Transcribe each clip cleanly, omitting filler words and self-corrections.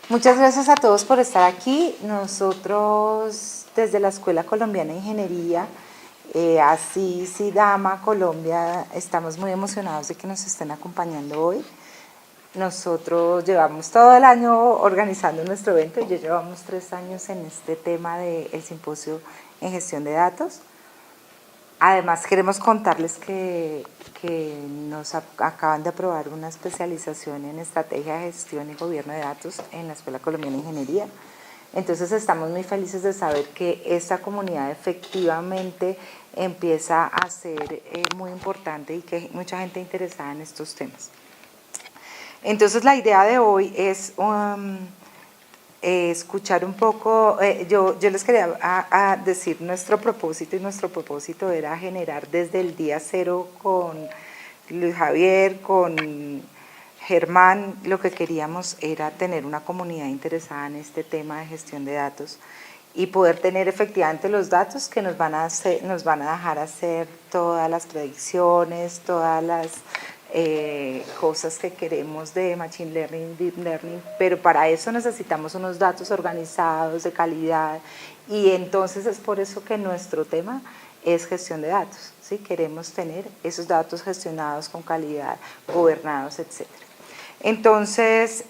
Muchas gracias a todos por estar aquí. Nosotros desde la Escuela Colombiana de Ingeniería, así Sidama Colombia, estamos muy emocionados de que nos estén acompañando hoy. Nosotros llevamos todo el año organizando nuestro evento y ya llevamos 3 años en este tema del simposio en gestión de datos. Además queremos contarles que nos acaban de aprobar una especialización en estrategia de gestión y gobierno de datos en la Escuela Colombiana de Ingeniería. Entonces estamos muy felices de saber que esta comunidad efectivamente empieza a ser muy importante y que hay mucha gente interesada en estos temas. Entonces la idea de hoy es escuchar un poco, yo les quería decir nuestro propósito, y nuestro propósito era generar desde el día cero con Luis Javier, con Germán, lo que queríamos era tener una comunidad interesada en este tema de gestión de datos y poder tener efectivamente los datos que nos van a dejar hacer todas las predicciones, todas las cosas que queremos de Machine Learning, Deep Learning, pero para eso necesitamos unos datos organizados, de calidad, y entonces es por eso que nuestro tema es gestión de datos, ¿sí? Queremos tener esos datos gestionados con calidad, gobernados, etc. Entonces,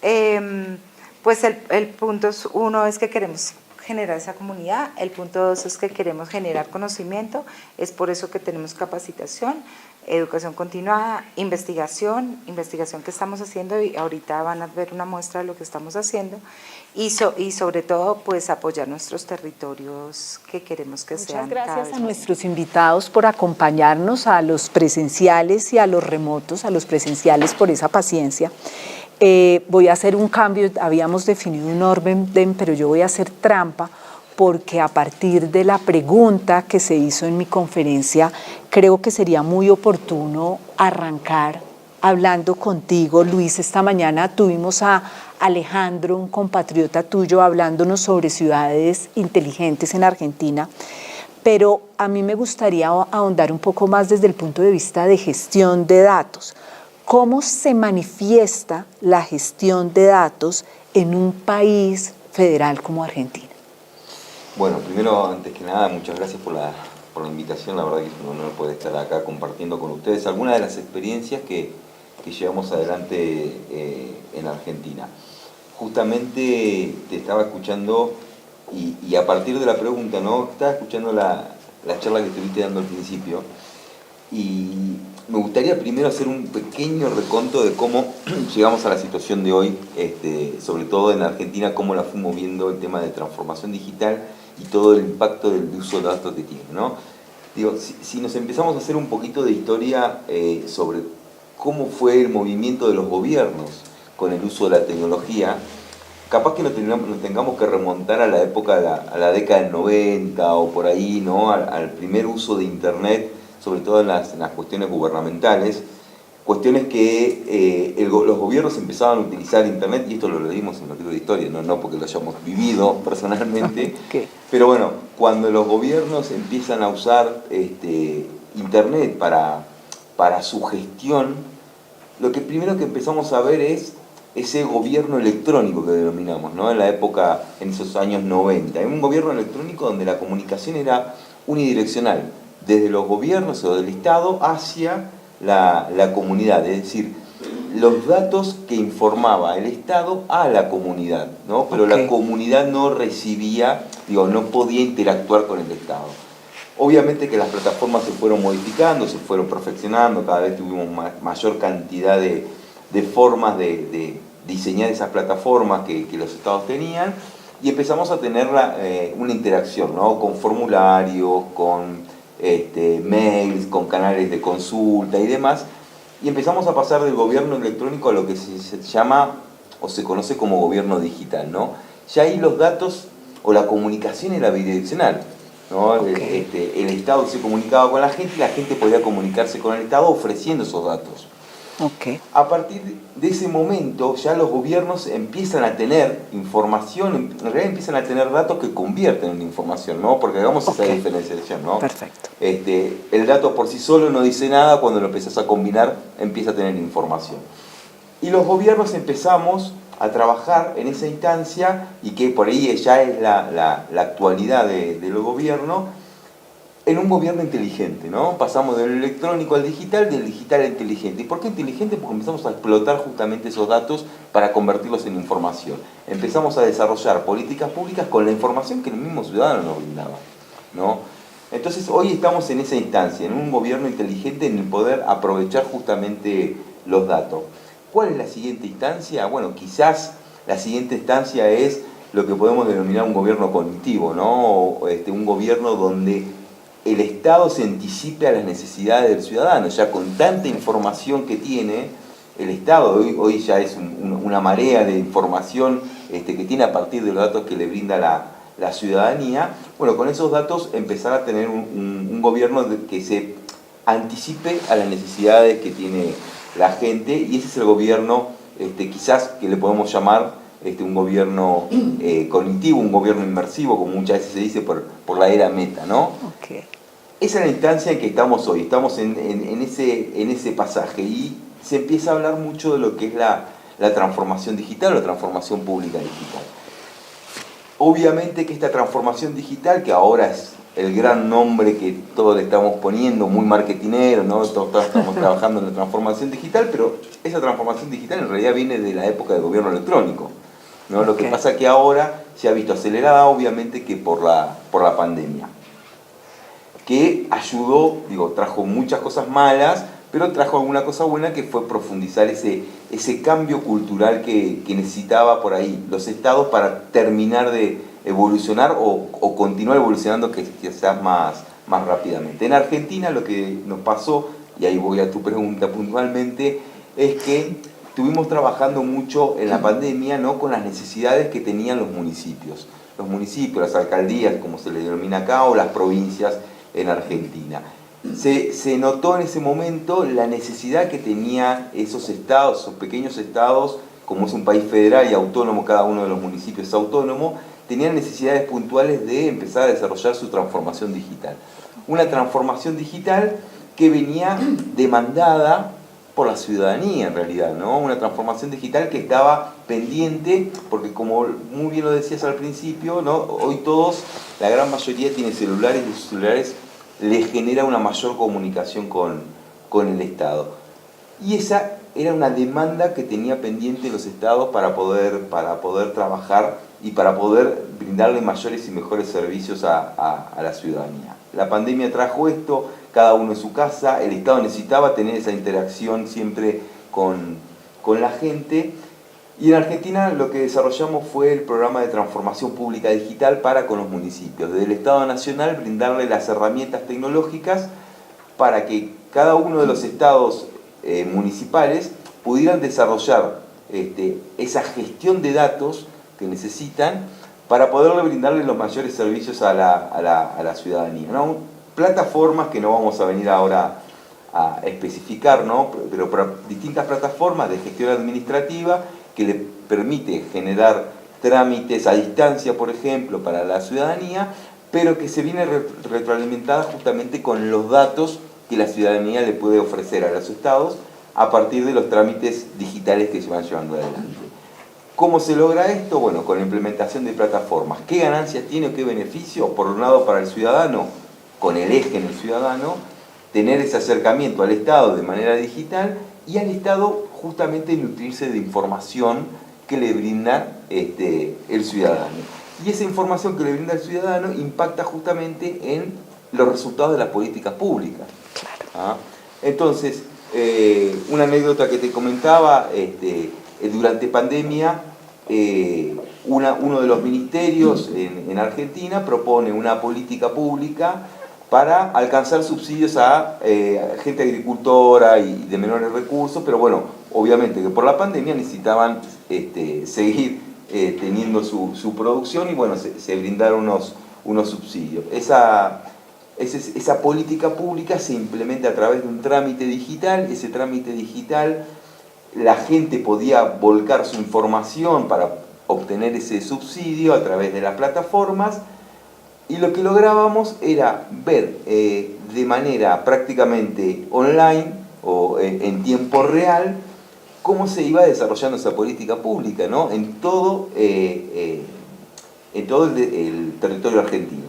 pues el punto 1 es que queremos generar esa comunidad, el punto 2 es que queremos generar conocimiento, es por eso que tenemos capacitación, educación continuada, investigación que estamos haciendo y ahorita van a ver una muestra de lo que estamos haciendo y sobre todo pues apoyar nuestros territorios que queremos que sean. Muchas gracias a nuestros invitados por acompañarnos, a los presenciales y a los remotos, a los presenciales por esa paciencia. Voy a hacer un cambio, habíamos definido un orden, pero yo voy a hacer trampa porque a partir de la pregunta que se hizo en mi conferencia, creo que sería muy oportuno arrancar hablando contigo, Luis. Esta mañana tuvimos a Alejandro, un compatriota tuyo, hablándonos sobre ciudades inteligentes en Argentina, pero a mí me gustaría ahondar un poco más desde el punto de vista de gestión de datos. ¿Cómo se manifiesta la gestión de datos en un país federal como Argentina? Bueno, primero, antes que nada, muchas gracias por la invitación. La verdad que es un honor poder estar acá compartiendo con ustedes algunas de las experiencias que llevamos adelante en Argentina. Justamente te estaba escuchando y a partir de la pregunta, ¿no? Estaba escuchando la charla que estuviste dando al principio y me gustaría primero hacer un pequeño reconto de cómo llegamos a la situación de hoy, sobre todo en Argentina, cómo la fuimos viendo el tema de transformación digital y todo el impacto del uso de datos que tiene, ¿no? Digo, si nos empezamos a hacer un poquito de historia sobre cómo fue el movimiento de los gobiernos con el uso de la tecnología, capaz que nos tengamos que remontar a la época, a la década del 90 o por ahí, ¿no? Al primer uso de Internet, sobre todo en las cuestiones gubernamentales, cuestiones que los gobiernos empezaban a utilizar Internet, y esto lo leímos en los libros de historia, no porque lo hayamos vivido personalmente, Okay. Pero bueno, cuando los gobiernos empiezan a usar Internet para su gestión, lo que primero que empezamos a ver es ese gobierno electrónico que denominamos, ¿no? En la época, en esos años 90. Hay un gobierno electrónico donde la comunicación era unidireccional, desde los gobiernos o del Estado hacia la comunidad, es decir, los datos que informaba el Estado a la comunidad, ¿no? Pero la comunidad no recibía, no podía interactuar con el Estado. Obviamente que las plataformas se fueron modificando, se fueron perfeccionando, cada vez tuvimos mayor cantidad de formas de diseñar esas plataformas que los estados tenían y empezamos a tener una interacción, ¿no? Con formularios, con mails, con canales de consulta y demás, y empezamos a pasar del gobierno electrónico a lo que se llama o se conoce como gobierno digital, ¿no? Ya ahí los datos o la comunicación era bidireccional, ¿no? El Estado se comunicaba con la gente y la gente podía comunicarse con el Estado ofreciendo esos datos. A partir de ese momento ya los gobiernos empiezan a tener información, en realidad empiezan a tener datos que convierten en información, ¿no? Porque hagamos esa diferenciación, ¿no? Perfecto. El dato por sí solo no dice nada, cuando lo empezás a combinar empieza a tener información. Y los gobiernos empezamos a trabajar en esa instancia y que por ahí ya es la actualidad del gobierno, en un gobierno inteligente, ¿no? Pasamos del electrónico al digital, del digital al inteligente. ¿Y por qué inteligente? Porque empezamos a explotar justamente esos datos para convertirlos en información. Empezamos a desarrollar políticas públicas con la información que el mismo ciudadano nos brindaba, ¿no? Entonces hoy estamos en esa instancia, en un gobierno inteligente, en el poder aprovechar justamente los datos. ¿Cuál es la siguiente instancia? Bueno, quizás la siguiente instancia es lo que podemos denominar un gobierno cognitivo, ¿no? Un gobierno donde el Estado se anticipe a las necesidades del ciudadano. Ya con tanta información que tiene el Estado, hoy ya es una marea de información que tiene a partir de los datos que le brinda la ciudadanía. Bueno, con esos datos empezar a tener un gobierno que se anticipe a las necesidades que tiene la gente, y ese es el gobierno quizás que le podemos llamar un gobierno cognitivo, un gobierno inmersivo, como muchas veces se dice por la era meta, ¿no? Okay. Esa es la instancia en que estamos hoy, estamos en ese pasaje, y se empieza a hablar mucho de lo que es la transformación digital, la transformación pública digital. Obviamente que esta transformación digital, que ahora es el gran nombre que todos le estamos poniendo, muy marketinero, ¿no? Todos estamos trabajando en la transformación digital, pero esa transformación digital en realidad viene de la época del gobierno electrónico, ¿no? Lo que pasa es que ahora se ha visto acelerada, obviamente, que por la pandemia, que ayudó, trajo muchas cosas malas, pero trajo alguna cosa buena, que fue profundizar ese cambio cultural que necesitaba por ahí los estados para terminar de evolucionar o continuar evolucionando quizás más rápidamente. En Argentina lo que nos pasó, y ahí voy a tu pregunta puntualmente, es que estuvimos trabajando mucho en la pandemia, ¿no? Con las necesidades que tenían los municipios, las alcaldías, como se le denomina acá, o las provincias en Argentina. Se notó en ese momento la necesidad que tenían esos estados, esos pequeños estados, como es un país federal y autónomo, cada uno de los municipios es autónomo, tenían necesidades puntuales de empezar a desarrollar su transformación digital. Una transformación digital que venía demandada por la ciudadanía en realidad, ¿no? Una transformación digital que estaba pendiente, porque como muy bien lo decías al principio, ¿no? Hoy todos, la gran mayoría tiene celulares, y sus celulares les genera una mayor comunicación con el Estado. Y esa era una demanda que tenía pendiente los estados para poder trabajar y para poder brindarle mayores y mejores servicios a la ciudadanía. La pandemia trajo esto, cada uno en su casa, el Estado necesitaba tener esa interacción siempre con la gente, y en Argentina lo que desarrollamos fue el programa de transformación pública digital para con los municipios. Desde el Estado Nacional brindarle las herramientas tecnológicas para que cada uno de los estados municipales pudieran desarrollar esa gestión de datos que necesitan para poderle brindarle los mayores servicios a la ciudadanía, ¿no? Plataformas que no vamos a venir ahora a especificar, ¿no? Pero distintas plataformas de gestión administrativa que le permite generar trámites a distancia, por ejemplo, para la ciudadanía, pero que se viene retroalimentada justamente con los datos que la ciudadanía le puede ofrecer a los estados a partir de los trámites digitales que se van llevando adelante. ¿Cómo se logra esto? Bueno, con la implementación de plataformas. ¿Qué ganancias tiene o qué beneficios? Por un lado, para el ciudadano, con el eje en el ciudadano, tener ese acercamiento al Estado de manera digital, y al Estado justamente nutrirse de información que le brinda el ciudadano. Y esa información que le brinda el ciudadano impacta justamente en los resultados de las políticas públicas. ¿Ah? Entonces, una anécdota que te comentaba, durante pandemia, uno de los ministerios en Argentina propone una política pública para alcanzar subsidios a gente agricultora y de menores recursos, pero bueno, obviamente que por la pandemia necesitaban seguir teniendo su producción, y bueno, se brindaron unos subsidios. Esa política pública se implementa a través de un trámite digital. Ese trámite digital, la gente podía volcar su información para obtener ese subsidio a través de las plataformas, y lo que lográbamos era ver de manera prácticamente online o en tiempo real cómo se iba desarrollando esa política pública, ¿no? En todo el territorio argentino.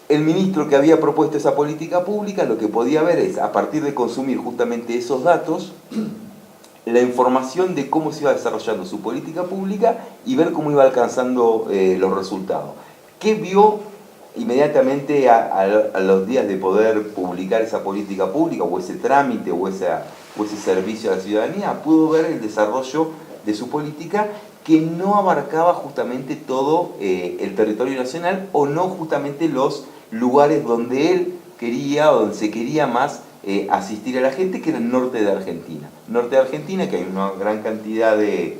El ministro que había propuesto esa política pública lo que podía ver es, a partir de consumir justamente esos datos, la información de cómo se iba desarrollando su política pública y ver cómo iba alcanzando los resultados. ¿Qué vio inmediatamente a los días de poder publicar esa política pública o ese trámite o ese servicio a la ciudadanía? Pudo ver el desarrollo de su política que no abarcaba justamente todo el territorio nacional o no justamente los lugares donde él quería o donde se quería más asistir a la gente, que era el norte de Argentina. Norte de Argentina, que hay una gran cantidad de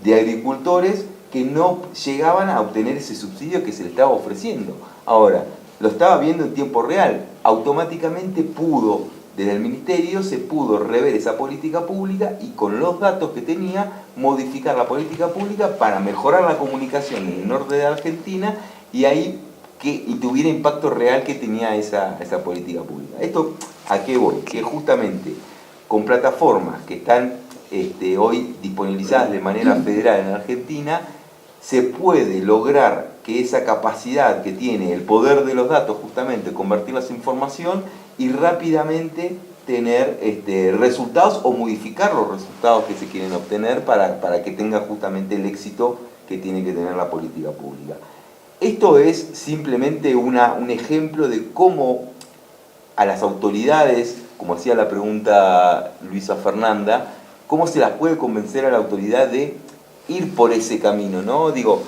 agricultores que no llegaban a obtener ese subsidio que se le estaba ofreciendo. Ahora, lo estaba viendo en tiempo real. Automáticamente desde el ministerio se pudo rever esa política pública y con los datos que tenía, modificar la política pública para mejorar la comunicación en el norte de Argentina y tuviera impacto real que tenía esa política pública. ¿Esto a qué voy? Que justamente con plataformas que están hoy disponibilizadas de manera federal en Argentina, se puede lograr que esa capacidad que tiene el poder de los datos, justamente convertirlas en información y rápidamente tener resultados o modificar los resultados que se quieren obtener para que tenga justamente el éxito que tiene que tener la política pública. Esto es simplemente un ejemplo de cómo a las autoridades, como hacía la pregunta Luisa Fernanda, cómo se las puede convencer a la autoridad de ir por ese camino, ¿no? Digo,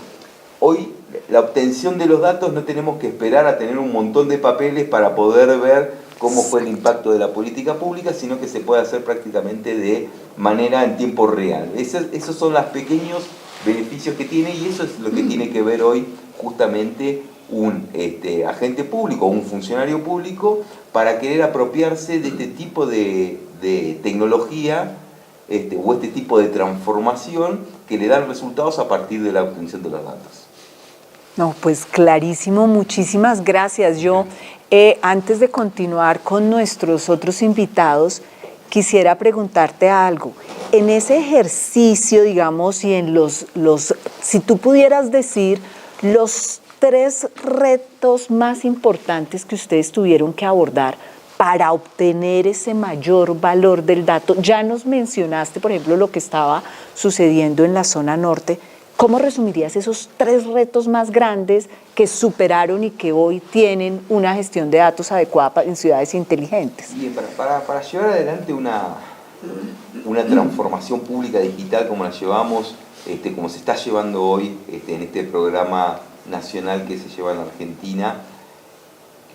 hoy la obtención de los datos no tenemos que esperar a tener un montón de papeles para poder ver cómo fue el impacto de la política pública, sino que se puede hacer prácticamente de manera en tiempo real. Esos son los pequeños beneficios que tiene y eso es lo que tiene que ver hoy justamente un agente público o un funcionario público para querer apropiarse de este tipo de tecnología o este tipo de transformación que le dan resultados a partir de la obtención de los datos. No, pues clarísimo, muchísimas gracias. Yo, antes de continuar con nuestros otros invitados, quisiera preguntarte algo. En ese ejercicio, digamos, y en si tú pudieras decir los 3 retos más importantes que ustedes tuvieron que abordar para obtener ese mayor valor del dato. Ya nos mencionaste, por ejemplo, lo que estaba sucediendo en la zona norte. ¿Cómo resumirías esos 3 retos más grandes que superaron y que hoy tienen una gestión de datos adecuada en ciudades inteligentes? Bien, para llevar adelante una transformación pública digital como la llevamos, como se está llevando hoy en este programa nacional que se lleva en Argentina,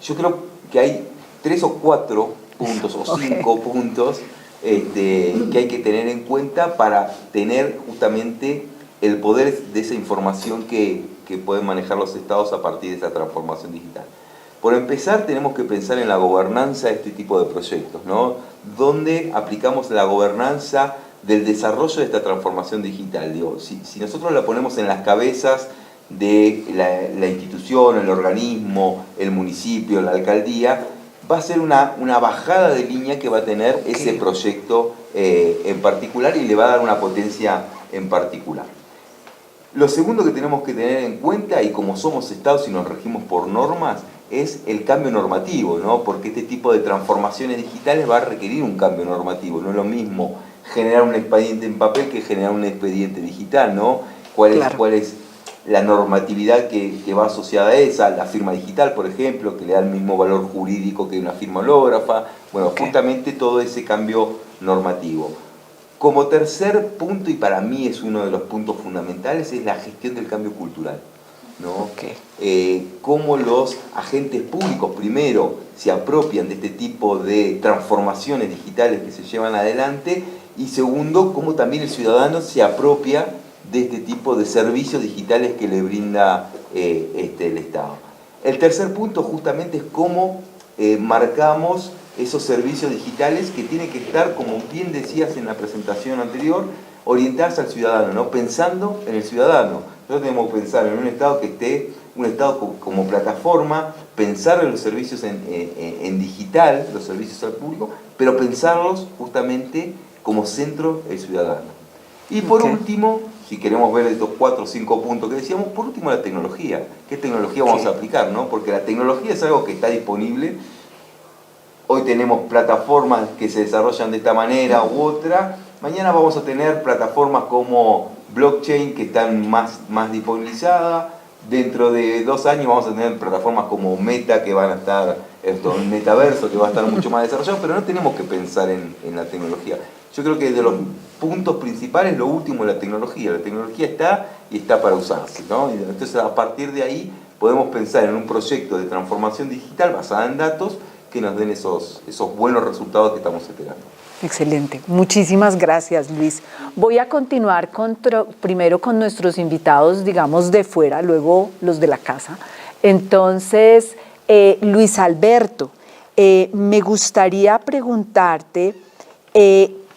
yo creo que hay 3 o 4 puntos o 5 puntos que hay que tener en cuenta para tener justamente el poder de esa información que pueden manejar los estados a partir de esa transformación digital. Por empezar, tenemos que pensar en la gobernanza de este tipo de proyectos, ¿no? Donde aplicamos la gobernanza del desarrollo de esta transformación digital. Digo, si nosotros la ponemos en las cabezas de la institución, el organismo, el municipio, la alcaldía, va a ser una bajada de línea que va a tener ese proyecto en particular y le va a dar una potencia en particular. Lo segundo que tenemos que tener en cuenta, y como somos estados y nos regimos por normas, es el cambio normativo, ¿no? Porque este tipo de transformaciones digitales va a requerir un cambio normativo. No es lo mismo generar un expediente en papel que generar un expediente digital, ¿no? ¿Cuál es la normatividad que va asociada a esa? La firma digital, por ejemplo, que le da el mismo valor jurídico que una firma hológrafa. Bueno, justamente todo ese cambio normativo. Como tercer punto, y para mí es uno de los puntos fundamentales, es la gestión del cambio cultural, ¿no? Cómo los agentes públicos primero se apropian de este tipo de transformaciones digitales que se llevan adelante y segundo, cómo también el ciudadano se apropia de este tipo de servicios digitales que le brinda el Estado. El tercer punto justamente es cómo marcamos esos servicios digitales que tienen que estar, como bien decías en la presentación anterior, orientarse al ciudadano, ¿no? Pensando en el ciudadano. Nosotros tenemos que pensar en un Estado que esté, un Estado como plataforma, pensar en los servicios en digital, los servicios al público, pero pensarlos justamente como centro el ciudadano. Y por Ok. último, si queremos ver estos 4 o 5 puntos que decíamos, por último la tecnología. ¿Qué tecnología vamos Sí. a aplicar, no? Porque la tecnología es algo que está disponible. Hoy tenemos plataformas que se desarrollan de esta manera u otra. Mañana vamos a tener plataformas como blockchain que están más disponibilizadas. Dentro de 2 años vamos a tener plataformas como Meta que van a estar, el metaverso que va a estar mucho más desarrollado, pero no tenemos que pensar en la tecnología. Yo creo que de los puntos principales, lo último es la tecnología. La tecnología está y está para usarse, ¿no? Y entonces a partir de ahí podemos pensar en un proyecto de transformación digital basada en datos que nos den esos buenos resultados que estamos esperando. Excelente. Muchísimas gracias, Luis. Voy a continuar primero con nuestros invitados, digamos, de fuera, luego los de la casa. Entonces, Luis Alberto, me gustaría preguntarte,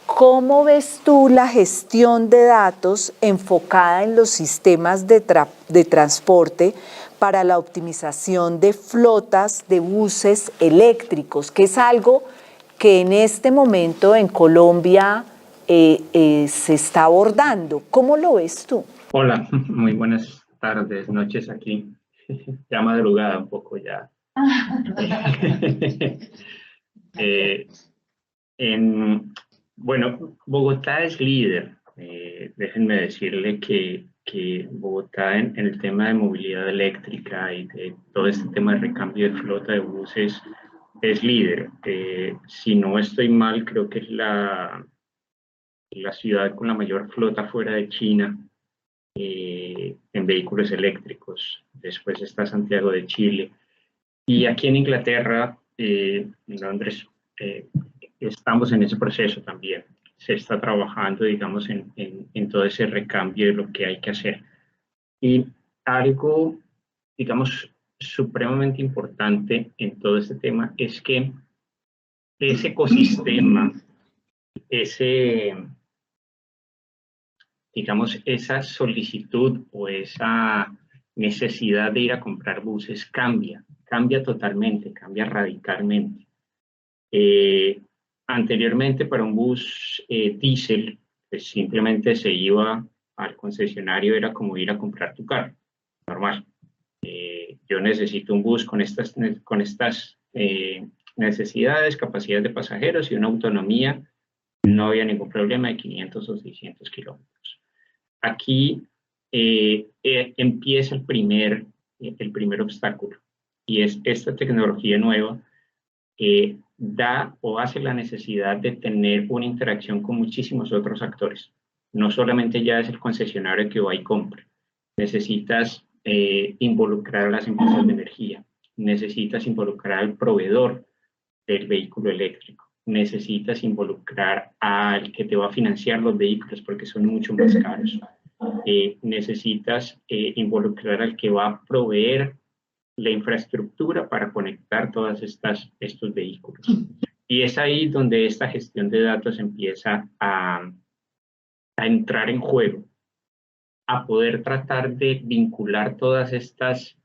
¿cómo ves tú la gestión de datos enfocada en los sistemas de transporte para la optimización de flotas de buses eléctricos, que es algo que en este momento en Colombia se está abordando? ¿Cómo lo ves tú? Hola, muy buenas tardes, noches aquí. Ya madrugada un poco ya. Eh, bueno, Bogotá es líder. Déjenme decirle que Bogotá en el tema de movilidad eléctrica y de todo este tema de recambio de flota de buses es líder. Si no estoy mal, creo que es la ciudad con la mayor flota fuera de China en vehículos eléctricos. Después está Santiago de Chile. Y aquí en Inglaterra, en Londres, estamos en ese proceso también. Se está trabajando, digamos, en todo ese recambio de lo que hay que hacer. Y algo, digamos, supremamente importante en todo este tema es que ese ecosistema, digamos, esa solicitud o esa necesidad de ir a comprar buses cambia totalmente, cambia radicalmente. Anteriormente para un bus diésel, pues simplemente se iba al concesionario, era como ir a comprar tu carro, normal. Yo necesito un bus con estas necesidades, capacidad de pasajeros y una autonomía, no había ningún problema de 500 o 600 kilómetros. Aquí empieza el primer obstáculo y es esta tecnología nueva que da o hace la necesidad de tener una interacción con muchísimos otros actores. No solamente ya es el concesionario que va y compra. Necesitas involucrar a las empresas de energía. Necesitas involucrar al proveedor del vehículo eléctrico. Necesitas involucrar al que te va a financiar los vehículos porque son mucho más caros. Necesitas involucrar al que va a proveer la infraestructura para conectar todas estos vehículos. Y es ahí donde esta gestión de datos empieza a entrar en juego, a poder tratar de vincular todas estas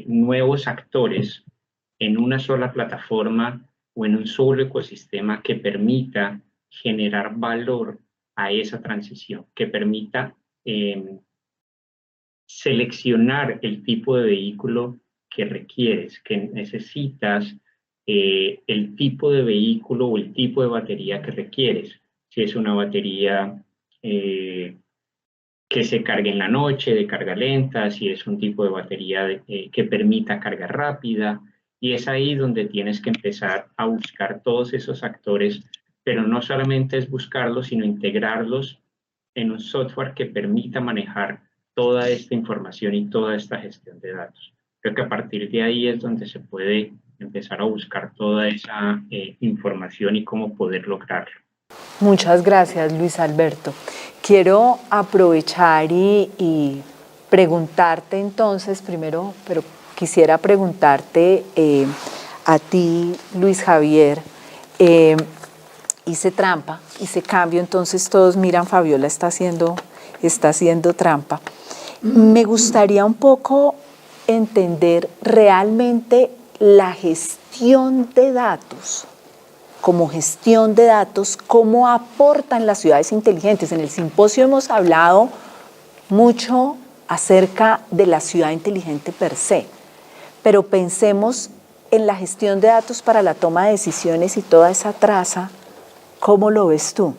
nuevos actores en una sola plataforma o en un solo ecosistema que permita generar valor a esa transición, que permita seleccionar el tipo de vehículo que requieres, que necesitas, el tipo de vehículo o el tipo de batería que requieres. Si es una batería que se cargue en la noche, de carga lenta, si es un tipo de batería que permita carga rápida. Y es ahí donde tienes que empezar a buscar todos esos actores, pero no solamente es buscarlos, sino integrarlos en un software que permita manejar toda esta información y toda esta gestión de datos. Creo que a partir de ahí es donde se puede empezar a buscar toda esa información y cómo poder lograrlo. Muchas gracias, Luis Alberto. Quiero aprovechar y preguntarte entonces primero, pero quisiera preguntarte a ti, Luis Javier, hice trampa, hice cambio, entonces todos miran, Fabiola está haciendo trampa. Me gustaría un poco entender realmente la gestión de datos como gestión de datos, cómo aportan las ciudades inteligentes. En el simposio hemos hablado mucho acerca de la ciudad inteligente per se, pero pensemos en la gestión de datos para la toma de decisiones y toda esa traza. ¿Cómo lo ves tú?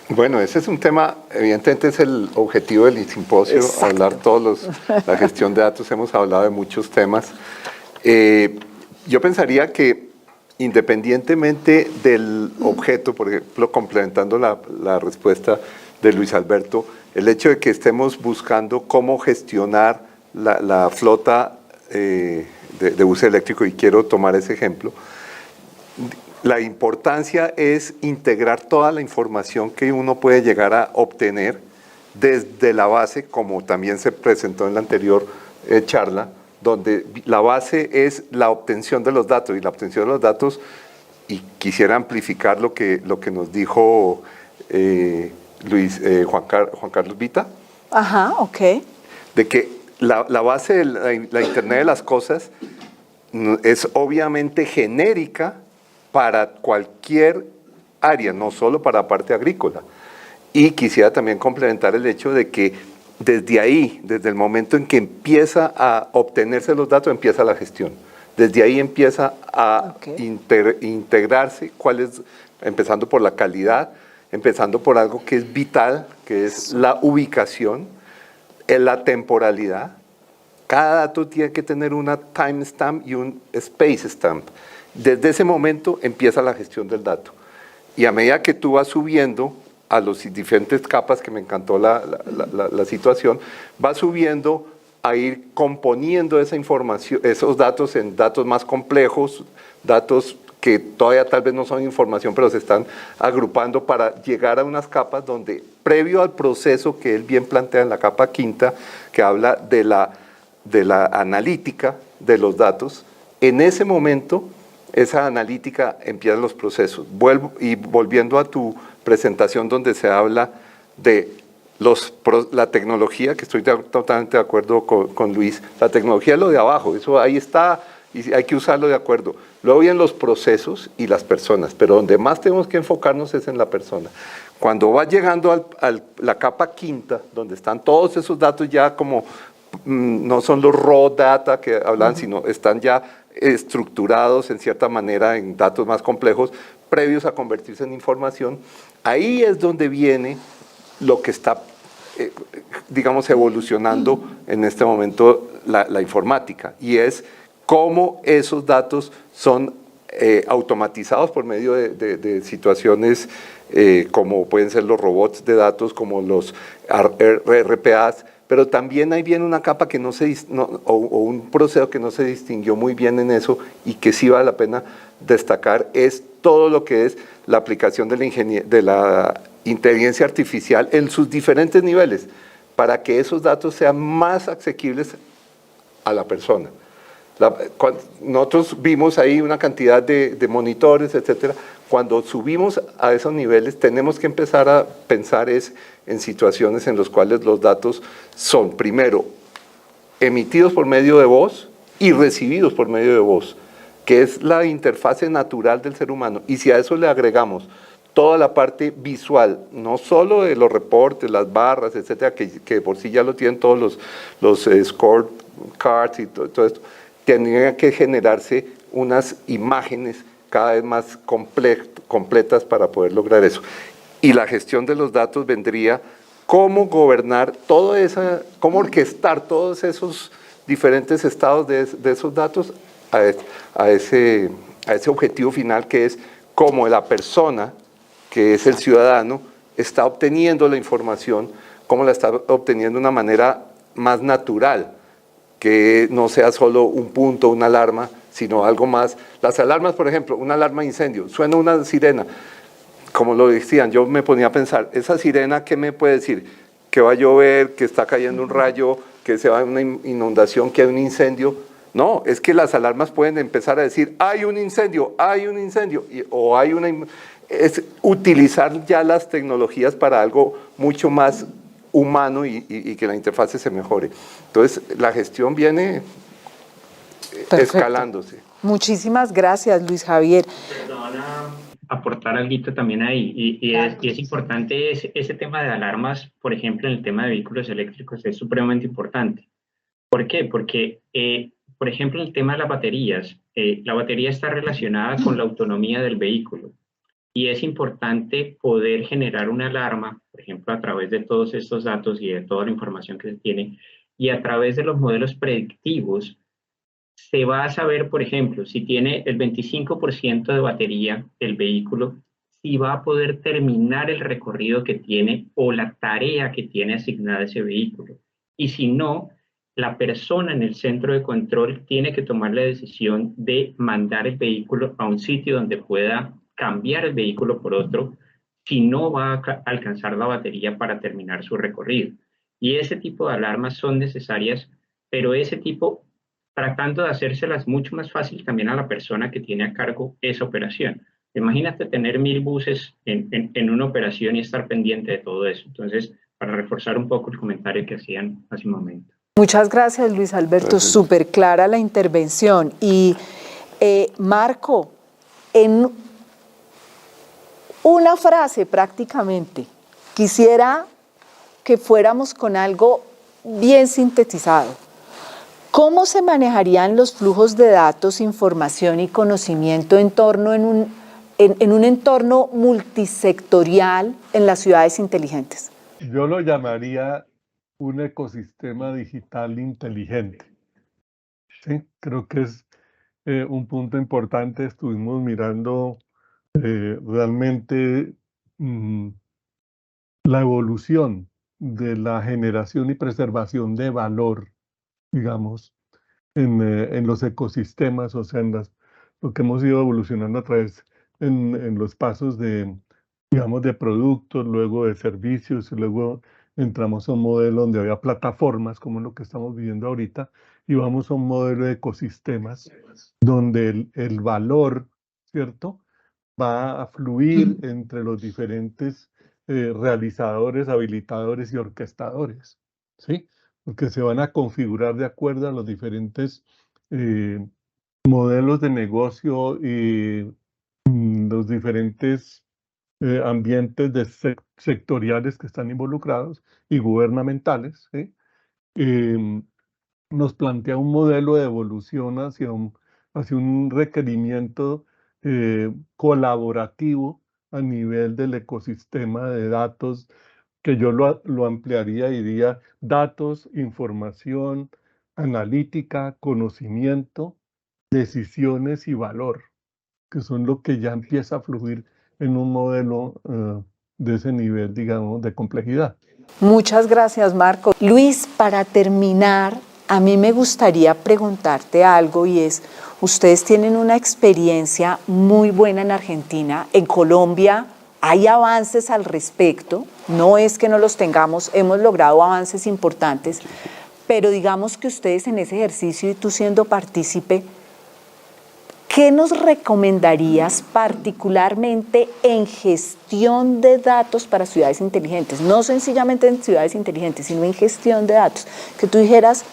Bueno, ese es un tema, evidentemente es el objetivo del simposio, Exacto. hablar la gestión de datos, hemos hablado de muchos temas. Yo pensaría que independientemente del objeto, por ejemplo, complementando la respuesta de Luis Alberto, el hecho de que estemos buscando cómo gestionar la flota de bus eléctrico, y quiero tomar ese ejemplo, la importancia es integrar toda la información que uno puede llegar a obtener desde la base, como también se presentó en la anterior charla, donde la base es la obtención de los datos, y la obtención de los datos, y quisiera amplificar lo que nos dijo Juan Carlos Vita. Ajá, ok. De que la base de la Internet de las cosas es obviamente genérica para cualquier área, no solo para la parte agrícola. Y quisiera también complementar el hecho de que desde ahí, desde el momento en que empieza a obtenerse los datos, empieza la gestión. Desde ahí empieza a integrarse, empezando por la calidad, empezando por algo que es vital, que es la ubicación, la temporalidad. Cada dato tiene que tener una timestamp y un space stamp. Desde ese momento empieza la gestión del dato. Y a medida que tú vas subiendo a las diferentes capas, que me encantó la situación, vas subiendo a ir componiendo esa información, esos datos en datos más complejos, datos que todavía tal vez no son información, pero se están agrupando para llegar a unas capas donde, previo al proceso que él bien plantea en la capa quinta, que habla de la analítica de los datos, en ese momento esa analítica empieza los procesos. Volviendo a tu presentación donde se habla de la tecnología, que estoy totalmente de acuerdo con Luis, la tecnología es lo de abajo, eso ahí está y hay que usarlo de acuerdo. Luego vienen los procesos y las personas, pero donde más tenemos que enfocarnos es en la persona. Cuando va llegando a la capa quinta, donde están todos esos datos ya como, no son los raw data que hablan, sino están ya estructurados en cierta manera en datos más complejos, previos a convertirse en información, ahí es donde viene lo que está, digamos, evolucionando en este momento la informática, y es cómo esos datos son automatizados por medio de situaciones como pueden ser los robots de datos, como los RPAs, pero también ahí viene una capa que o un proceso que no se distinguió muy bien en eso y que sí vale la pena destacar, es todo lo que es la aplicación de la inteligencia artificial en sus diferentes niveles, para que esos datos sean más asequibles a la persona. Nosotros vimos ahí una cantidad de monitores, etcétera. Cuando subimos a esos niveles, tenemos que empezar a pensar en situaciones en las cuales los datos son, primero, emitidos por medio de voz y recibidos por medio de voz, que es la interfase natural del ser humano. Y si a eso le agregamos toda la parte visual, no solo de los reportes, las barras, etcétera, que por sí ya lo tienen todos los scorecards y todo esto, tendrían que generarse unas imágenes cada vez más completas para poder lograr eso. Y la gestión de los datos vendría cómo gobernar cómo orquestar todos esos diferentes estados de esos datos a ese objetivo final, que es cómo la persona, que es el ciudadano, está obteniendo la información, cómo la está obteniendo de una manera más natural, que no sea solo un punto, una alarma, sino algo más. Las alarmas, por ejemplo, una alarma de incendio, suena una sirena, como lo decían, yo me ponía a pensar, esa sirena, ¿qué me puede decir? Que va a llover, que está cayendo un rayo, que se va a una inundación, que hay un incendio. No, es que las alarmas pueden empezar a decir, hay un incendio, o hay una... Es utilizar ya las tecnologías para algo mucho más humano y que la interfase se mejore. Entonces, la gestión viene Perfecto. escalándose. Muchísimas gracias, Luis Javier. Perdona, aportar algo también ahí, y es importante ese tema de alarmas, por ejemplo, en el tema de vehículos eléctricos es supremamente importante. ¿Por qué? Porque, por ejemplo, en el tema de las baterías, la batería está relacionada con la autonomía del vehículo y es importante poder generar una alarma, por ejemplo, a través de todos estos datos y de toda la información que se tiene y a través de los modelos predictivos se va a saber, por ejemplo, si tiene el 25% de batería el vehículo, si va a poder terminar el recorrido que tiene o la tarea que tiene asignada ese vehículo. Y si no, la persona en el centro de control tiene que tomar la decisión de mandar el vehículo a un sitio donde pueda cambiar el vehículo por otro, si no va a alcanzar la batería para terminar su recorrido. Y ese tipo de alarmas son necesarias, pero ese tipo tratando de hacérselas mucho más fácil también a la persona que tiene a cargo esa operación. Imagínate tener 1000 buses en una operación y estar pendiente de todo eso. Entonces, para reforzar un poco el comentario que hacían hace un momento. Muchas gracias, Luis Alberto. Súper clara la intervención. Y Marco, en una frase prácticamente, quisiera que fuéramos con algo bien sintetizado. ¿Cómo se manejarían los flujos de datos, información y conocimiento en un entorno multisectorial en las ciudades inteligentes? Yo lo llamaría un ecosistema digital inteligente. ¿Sí? Creo que es un punto importante. Estuvimos mirando realmente la evolución de la generación y preservación de valor, digamos, en los ecosistemas, o sea, lo que hemos ido evolucionando a través en los pasos de, digamos, de productos, luego de servicios, y luego entramos a un modelo donde había plataformas, como lo que estamos viviendo ahorita, y vamos a un modelo de ecosistemas donde el valor, ¿cierto?, va a fluir entre los diferentes realizadores, habilitadores y orquestadores, ¿sí? Porque se van a configurar de acuerdo a los diferentes modelos de negocio y los diferentes ambientes sectoriales que están involucrados y gubernamentales, ¿sí? Nos plantea un modelo de evolución hacia un requerimiento colaborativo a nivel del ecosistema de datos, que yo lo ampliaría y diría datos, información, analítica, conocimiento, decisiones y valor, que son lo que ya empieza a fluir en un modelo de ese nivel, digamos, de complejidad. Muchas gracias, Marco. Luis, para terminar, a mí me gustaría preguntarte algo y es, ustedes tienen una experiencia muy buena en Argentina, en Colombia hay avances al respecto, no es que no los tengamos, hemos logrado avances importantes, pero digamos que ustedes en ese ejercicio y tú siendo partícipe, ¿qué nos recomendarías particularmente en gestión de datos para ciudades inteligentes? No sencillamente en ciudades inteligentes, sino en gestión de datos. Que tú dijeras,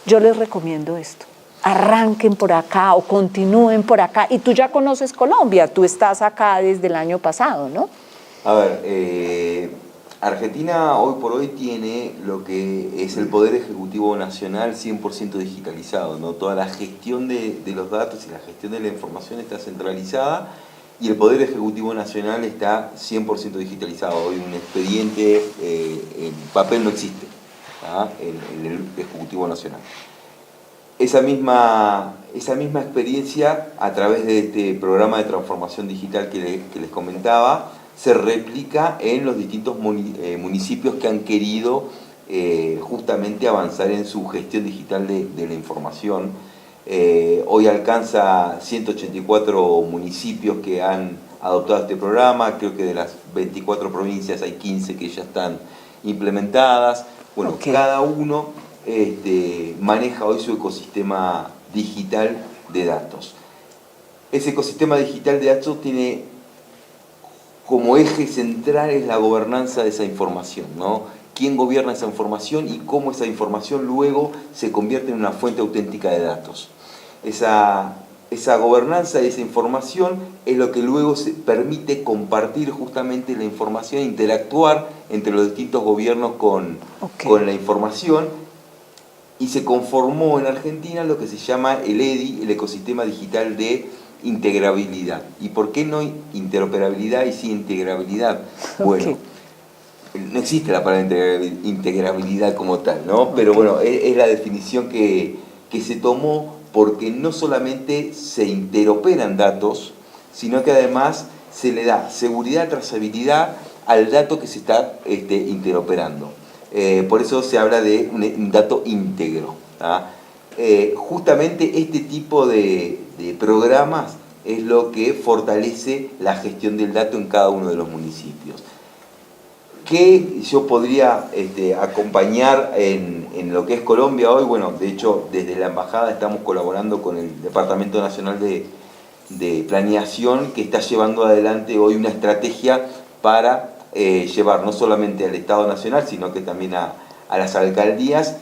yo les recomiendo esto, arranquen por acá o continúen por acá. Y tú ya conoces Colombia, tú estás acá desde el año pasado, ¿no? A ver, Argentina hoy por hoy tiene lo que es el Poder Ejecutivo Nacional 100% digitalizado, ¿no? Toda la gestión de los datos y la gestión de la información está centralizada y el Poder Ejecutivo Nacional está 100% digitalizado. Hoy un expediente en papel no existe, ¿ah? en el Ejecutivo Nacional. Esa misma experiencia, a través de este programa de transformación digital que les comentaba, se replica en los distintos municipios que han querido justamente avanzar en su gestión digital de la información. Hoy alcanza 184 municipios que han adoptado este programa. Creo que de las 24 provincias hay 15 que ya están implementadas. Bueno, okay. Cada uno maneja hoy su ecosistema digital de datos. Ese ecosistema digital de datos tiene como eje central es la gobernanza de esa información, ¿no? ¿Quién gobierna esa información y cómo esa información luego se convierte en una fuente auténtica de datos? esa gobernanza y esa información es lo que luego se permite compartir justamente la información, interactuar entre los distintos gobiernos con la información, y se conformó en Argentina lo que se llama el EDI, el Ecosistema Digital de Integrabilidad. ¿Y por qué no interoperabilidad y sí integrabilidad? Bueno, no existe la palabra integrabilidad como tal, ¿no? Pero bueno, es la definición que se tomó, porque no solamente se interoperan datos, sino que además se le da seguridad, trazabilidad al dato que se está interoperando. Por eso se habla de un dato íntegro. Justamente este tipo de programas es lo que fortalece la gestión del dato en cada uno de los municipios. ¿Qué yo podría acompañar en lo que es Colombia hoy? Bueno, de hecho, desde la Embajada estamos colaborando con el Departamento Nacional de Planeación, que está llevando adelante hoy una estrategia para llevar no solamente al Estado Nacional, sino que también a las alcaldías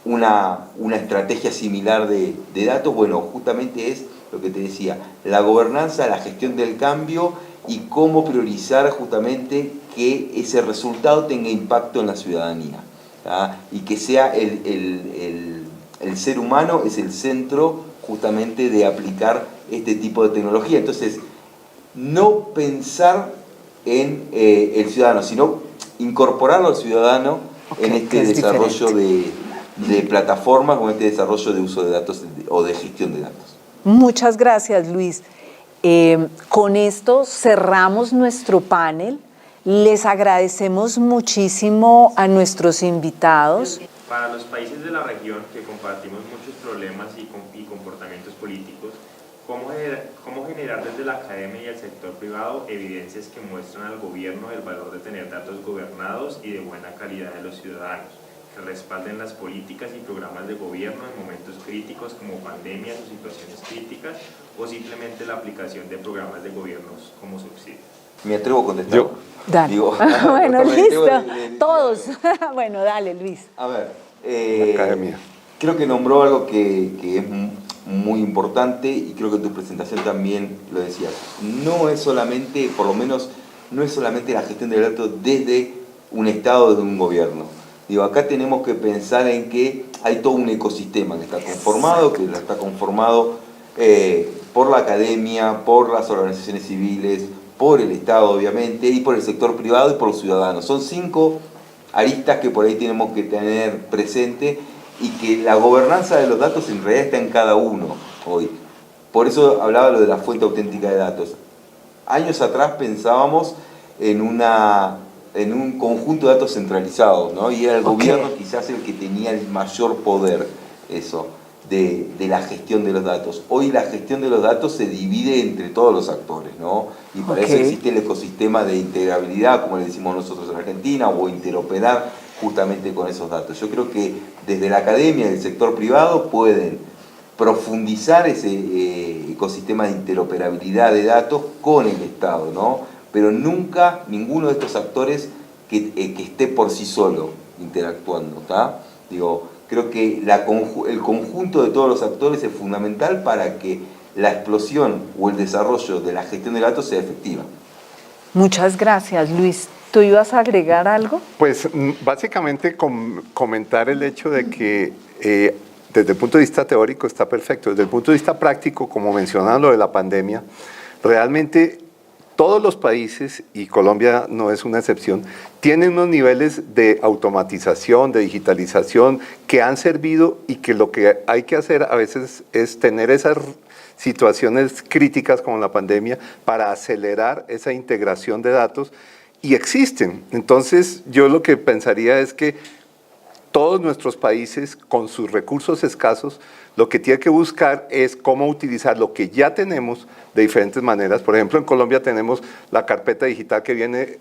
una estrategia similar de datos. Bueno, justamente es lo que te decía, la gobernanza, la gestión del cambio y cómo priorizar justamente que ese resultado tenga impacto en la ciudadanía, y que sea el ser humano es el centro justamente de aplicar este tipo de tecnología. Entonces, no pensar en el ciudadano, sino incorporarlo al ciudadano en este desarrollo de plataformas o en este desarrollo de uso de datos o de gestión de datos. Muchas gracias, Luis. Con esto cerramos nuestro panel. Les agradecemos muchísimo a nuestros invitados. Para los países de la región que compartimos muchos problemas y comportamientos políticos, ¿cómo generar desde la academia y el sector privado evidencias que muestran al gobierno el valor de tener datos gobernados y de buena calidad de los ciudadanos, que respalden las políticas y programas de gobierno en momentos críticos como pandemias o situaciones críticas, o simplemente la aplicación de programas de gobiernos como subsidios? Me atrevo a contestar. Yo. Dale. Digo, bueno, listo. de Todos. Bueno, dale, Luis. A ver, La academia. creo que nombró algo que es muy importante, y creo que en tu presentación también lo decías. No es solamente, por lo menos, no es solamente la gestión del dato desde un Estado, desde un gobierno. Digo, acá tenemos que pensar en que hay todo un ecosistema que está conformado, por la academia, por las organizaciones civiles, por el Estado obviamente, y por el sector privado y por los ciudadanos. Son 5 aristas que por ahí tenemos que tener presente, y que la gobernanza de los datos en realidad está en cada uno hoy. Por eso hablaba lo de la fuente auténtica de datos. Años atrás pensábamos en un conjunto de datos centralizados, ¿no? Y era el gobierno quizás el que tenía el mayor poder, de la gestión de los datos. Hoy la gestión de los datos se divide entre todos los actores, ¿no? Y para eso existe el ecosistema de integrabilidad, como le decimos nosotros en Argentina, o interoperar justamente con esos datos. Yo creo que desde la academia y el sector privado pueden profundizar ese ecosistema de interoperabilidad de datos con el Estado, ¿no? Pero nunca ninguno de estos actores que esté por sí solo interactuando, ¿está? Digo, creo que el conjunto de todos los actores es fundamental para que la explosión o el desarrollo de la gestión de datos sea efectiva. Muchas gracias, Luis. ¿Tú ibas a agregar algo? Pues básicamente comentar el hecho de que desde el punto de vista teórico está perfecto. Desde el punto de vista práctico, como mencionaba lo de la pandemia, realmente todos los países, y Colombia no es una excepción, tienen unos niveles de automatización, de digitalización que han servido, y que lo que hay que hacer a veces es tener esas situaciones críticas como la pandemia para acelerar esa integración de datos, y existen. Entonces yo lo que pensaría es que todos nuestros países, con sus recursos escasos, lo que tiene que buscar es cómo utilizar lo que ya tenemos de diferentes maneras. Por ejemplo, en Colombia tenemos la carpeta digital que viene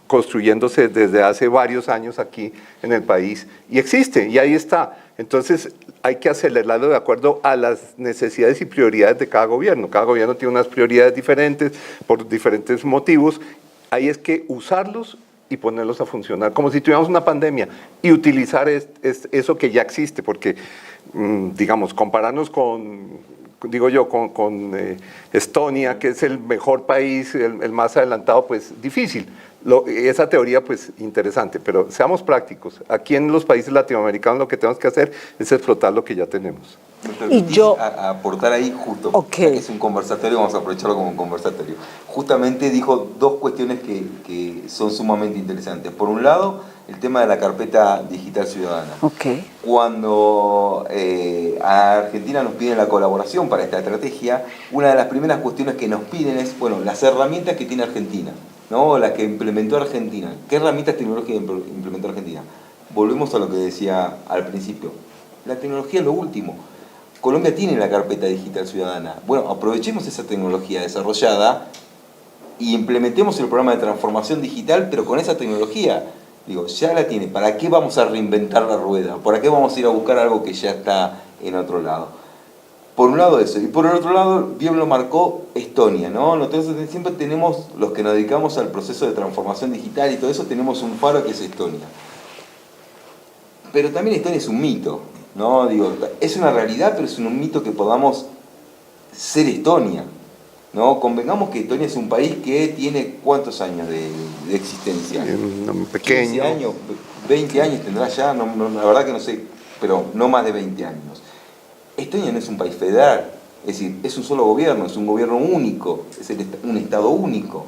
construyéndose desde hace varios años aquí en el país, y existe, y ahí está. Entonces hay que acelerarlo de acuerdo a las necesidades y prioridades de cada gobierno. Cada gobierno tiene unas prioridades diferentes por diferentes motivos. Ahí es que usarlos y ponerlos a funcionar, como si tuviéramos una pandemia, y utilizar eso que ya existe, porque, digamos, compararnos con digo yo, con Estonia, que es el mejor país, el más adelantado, pues difícil. Esa teoría, pues interesante, pero seamos prácticos. Aquí en los países latinoamericanos lo que tenemos que hacer es explotar lo que ya tenemos. ¿Me permitís yo- aportar ahí justo? Ok. Ya que es un conversatorio, vamos a aprovecharlo como un conversatorio. Justamente dijo dos cuestiones que son sumamente interesantes. Por un lado, el tema de la carpeta digital ciudadana. Ok. Cuando a Argentina nos piden la colaboración para esta estrategia, una de las primeras cuestiones que nos piden es, bueno, las herramientas que tiene Argentina, ¿no? Las que implementó Argentina. ¿Qué herramientas tecnológicas implementó Argentina? Volvemos a lo que decía al principio. La tecnología es lo último. Colombia tiene la carpeta digital ciudadana. Bueno, aprovechemos esa tecnología desarrollada y implementemos el programa de transformación digital, pero con esa tecnología. Digo, ya la tiene. ¿Para qué vamos a reinventar la rueda? ¿Para qué vamos a ir a buscar algo que ya está en otro lado? Por un lado eso. Y por el otro lado, bien lo marcó Estonia, ¿no? Nosotros siempre tenemos, los que nos dedicamos al proceso de transformación digital y todo eso, tenemos un faro que es Estonia. Pero también Estonia es un mito, ¿no? Digo, es una realidad, pero es un mito que podamos ser Estonia, ¿no? Convengamos que Estonia es un país que tiene ¿cuántos años de existencia? Pequeño. 15 años, 20 años tendrá ya, la verdad que no sé, pero no más de 20 años. Estonia no es un país federal, es decir, es un solo gobierno, es un gobierno único, es un estado único.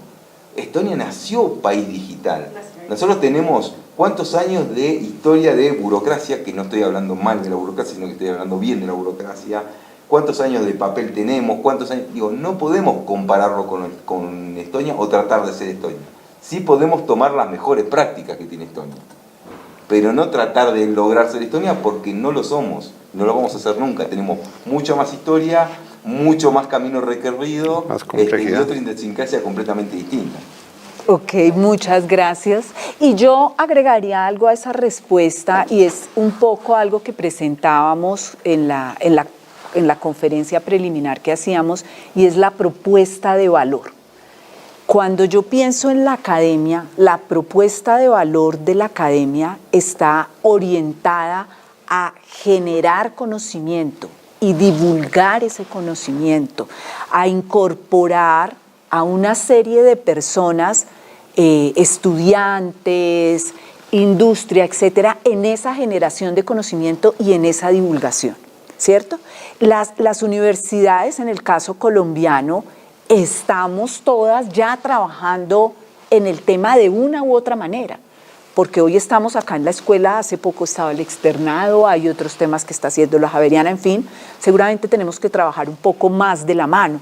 Estonia nació país digital. Nosotros tenemos ¿cuántos años de historia de burocracia? Que no estoy hablando mal de la burocracia, sino que estoy hablando bien de la burocracia. ¿Cuántos años de papel tenemos? ¿Cuántos años? Digo, no podemos compararlo con Estonia o tratar de ser Estonia. Sí podemos tomar las mejores prácticas que tiene Estonia, pero no tratar de lograr ser Estonia porque no lo somos, no lo vamos a hacer nunca. Tenemos mucha más historia, mucho más camino recorrido Más y complejidad. otra idiosincrasia completamente distinta. Ok, muchas gracias. Y yo agregaría algo a esa respuesta y es un poco algo que presentábamos en la conferencia preliminar que hacíamos y es la propuesta de valor. Cuando yo pienso en la academia, la propuesta de valor de la academia está orientada a generar conocimiento y divulgar ese conocimiento, a incorporar a una serie de personas, estudiantes, industria, etcétera, en esa generación de conocimiento y en esa divulgación, ¿cierto? Las universidades, en el caso colombiano, estamos todas ya trabajando en el tema de una u otra manera, porque hoy estamos acá en la escuela, hace poco estaba el externado, hay otros temas que está haciendo la Javeriana, en fin, seguramente tenemos que trabajar un poco más de la mano.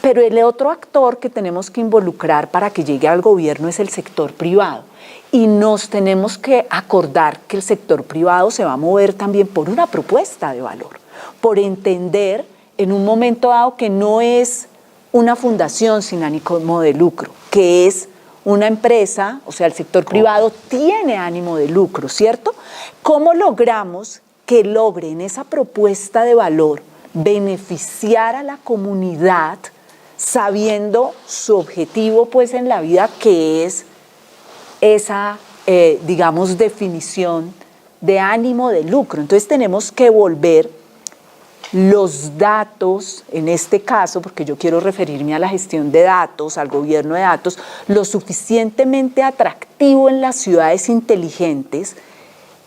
Pero el otro actor que tenemos que involucrar para que llegue al gobierno es el sector privado. Y nos tenemos que acordar que el sector privado se va a mover también por una propuesta de valor, por entender en un momento dado que no es una fundación sin ánimo de lucro, que es una empresa, o sea, el sector privado tiene ánimo de lucro, ¿cierto? ¿Cómo logramos que logren esa propuesta de valor beneficiar a la comunidad sabiendo su objetivo pues en la vida, que es esa, digamos, definición de ánimo de lucro? Entonces tenemos que volver los datos, en este caso, porque yo quiero referirme a la gestión de datos, al gobierno de datos, lo suficientemente atractivo en las ciudades inteligentes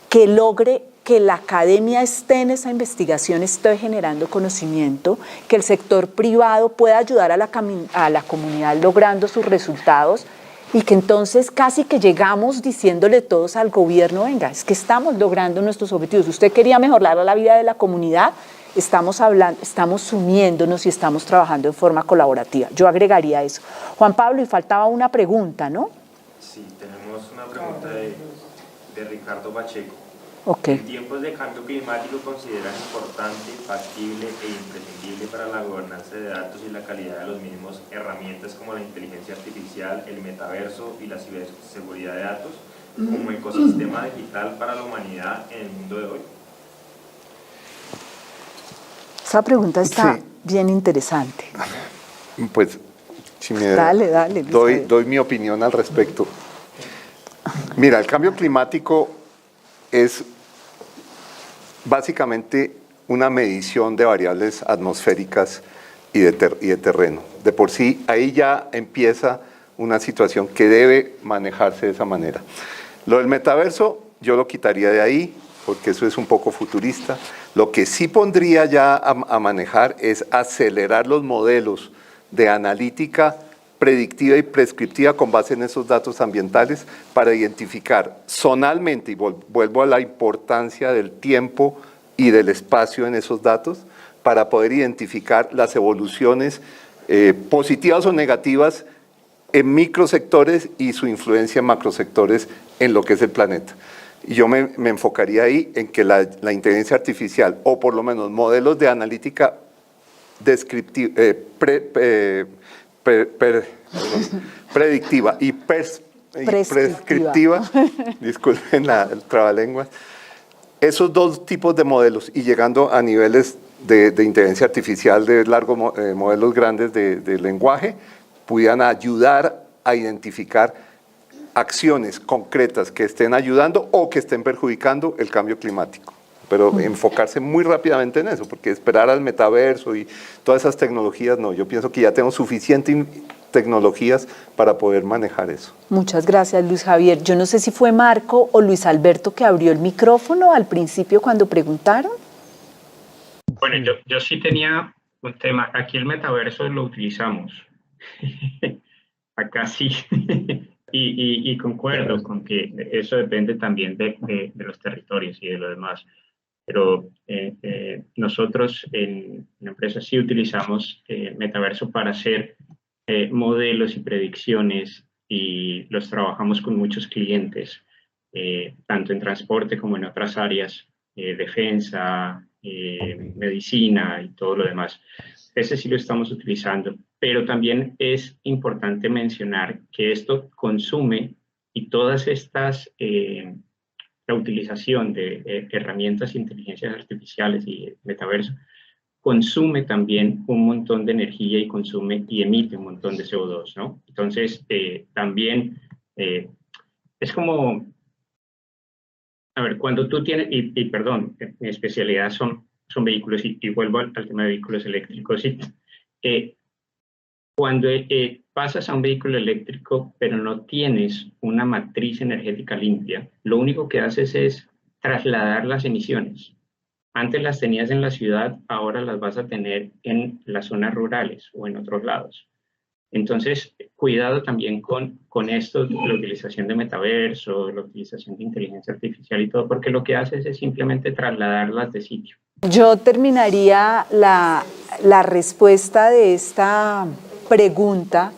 que logre que la academia esté en esa investigación, esté generando conocimiento, que el sector privado pueda ayudar a la comunidad logrando sus resultados y que entonces casi que llegamos diciéndole todos al gobierno, venga, es que estamos logrando nuestros objetivos. Usted quería mejorar la vida de la comunidad, estamos uniéndonos y estamos trabajando en forma colaborativa. Yo agregaría eso. Juan Pablo, y faltaba una pregunta, ¿no? Sí, tenemos una pregunta de Ricardo Pacheco. Okay. En tiempos de cambio climático, ¿consideran importante, factible e imprescindible para la gobernanza de datos y la calidad de los mismos herramientas como la inteligencia artificial, el metaverso y la ciberseguridad de datos como ecosistema digital para la humanidad en el mundo de hoy? Esa pregunta está Sí. bien interesante. Pues, si me Dale, doy mi opinión al respecto. Mira, el cambio climático es básicamente una medición de variables atmosféricas y de terreno. De por sí, ahí ya empieza una situación que debe manejarse de esa manera. Lo del metaverso, yo lo quitaría de ahí, porque eso es un poco futurista. Lo que sí pondría ya a manejar es acelerar los modelos de analítica predictiva y prescriptiva con base en esos datos ambientales para identificar zonalmente, y vuelvo a la importancia del tiempo y del espacio en esos datos, para poder identificar las evoluciones positivas o negativas en microsectores y su influencia en macrosectores en lo que es el planeta. Y yo me enfocaría ahí en que la inteligencia artificial, o por lo menos modelos de analítica predictiva y prescriptiva, disculpen el trabalenguas, esos dos tipos de modelos y llegando a niveles de inteligencia artificial de largos modelos grandes de lenguaje, pudieran ayudar a identificar acciones concretas que estén ayudando o que estén perjudicando el cambio climático. Pero enfocarse muy rápidamente en eso, porque esperar al metaverso y todas esas tecnologías, no, yo pienso que ya tenemos suficientes tecnologías para poder manejar eso. Muchas gracias, Luis Javier. Yo no sé si fue Marco o Luis Alberto que abrió el micrófono al principio cuando preguntaron. Bueno, yo sí tenía un tema. Aquí el metaverso lo utilizamos. Acá sí. Y concuerdo con que eso depende también de los territorios y de lo demás. Pero nosotros en la empresa sí utilizamos metaverso para hacer modelos y predicciones y los trabajamos con muchos clientes, tanto en transporte como en otras áreas, defensa, medicina y todo lo demás. Ese sí lo estamos utilizando, pero también es importante mencionar que esto consume y todas estas, la utilización de herramientas de inteligencias artificiales y metaverso, consume también un montón de energía y consume y emite un montón de CO2, ¿no? Entonces, también es como, a ver, cuando tú tienes, y perdón, mi especialidad son vehículos, y vuelvo al tema de vehículos eléctricos, cuando pasas a un vehículo eléctrico, pero no tienes una matriz energética limpia, lo único que haces es trasladar las emisiones. Antes las tenías en la ciudad, ahora las vas a tener en las zonas rurales o en otros lados. Entonces, cuidado también con esto, la utilización de metaverso, la utilización de inteligencia artificial y todo, porque lo que haces es simplemente trasladarlas de sitio. Yo terminaría la respuesta de esta pregunta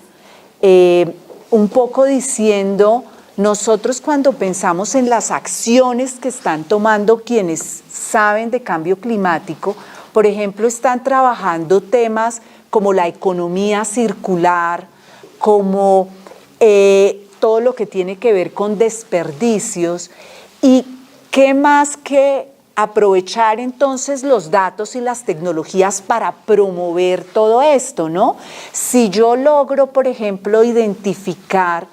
un poco diciendo, nosotros cuando pensamos en las acciones que están tomando quienes saben de cambio climático, por ejemplo, están trabajando temas como la economía circular, como todo lo que tiene que ver con desperdicios, y qué más que aprovechar entonces los datos y las tecnologías para promover todo esto, ¿no? Si yo logro, por ejemplo, identificar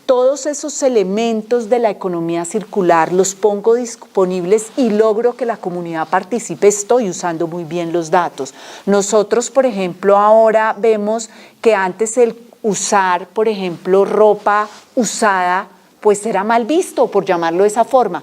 todos esos elementos de la economía circular, los pongo disponibles y logro que la comunidad participe, estoy usando muy bien los datos. Nosotros, por ejemplo, ahora vemos que antes el usar, por ejemplo, ropa usada, pues era mal visto, por llamarlo de esa forma.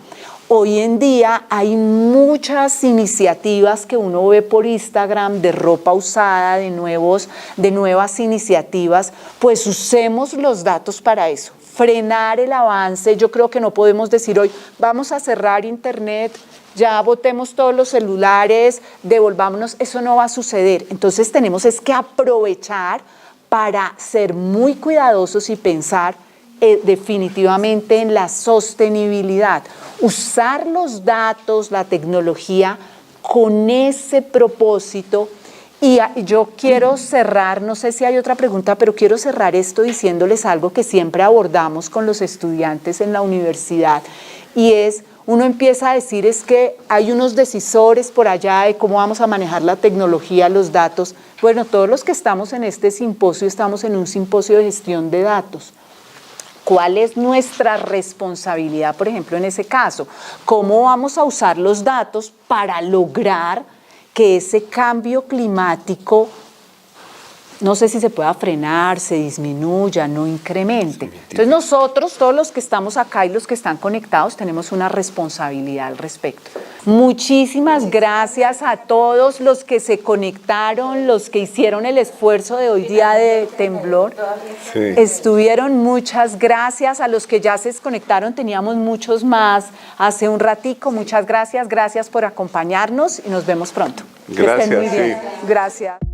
Hoy en día hay muchas iniciativas que uno ve por Instagram de ropa usada, de nuevas iniciativas, pues usemos los datos para eso. Frenar el avance, yo creo que no podemos decir hoy, vamos a cerrar internet, ya botemos todos los celulares, devolvámonos, eso no va a suceder. Entonces tenemos es que aprovechar para ser muy cuidadosos y pensar definitivamente en la sostenibilidad, usar los datos, la tecnología con ese propósito. Y yo quiero cerrar, no sé si hay otra pregunta, pero quiero cerrar esto diciéndoles algo que siempre abordamos con los estudiantes en la universidad, y es, uno empieza a decir es que hay unos decisores por allá de cómo vamos a manejar la tecnología, los datos. Bueno, todos los que estamos en este simposio estamos en un simposio de gestión de datos. ¿Cuál es nuestra responsabilidad, por ejemplo, en ese caso? ¿Cómo vamos a usar los datos para lograr que ese cambio climático, no sé si se pueda frenar, se disminuya, no incremente? Entonces nosotros, todos los que estamos acá y los que están conectados, tenemos una responsabilidad al respecto. Muchísimas gracias a todos los que se conectaron, los que hicieron el esfuerzo de hoy día de temblor. Sí. Estuvieron, muchas gracias a los que ya se desconectaron, teníamos muchos más hace un ratico. Muchas gracias, gracias por acompañarnos y nos vemos pronto. Que estén muy Gracias, bien. sí. Gracias.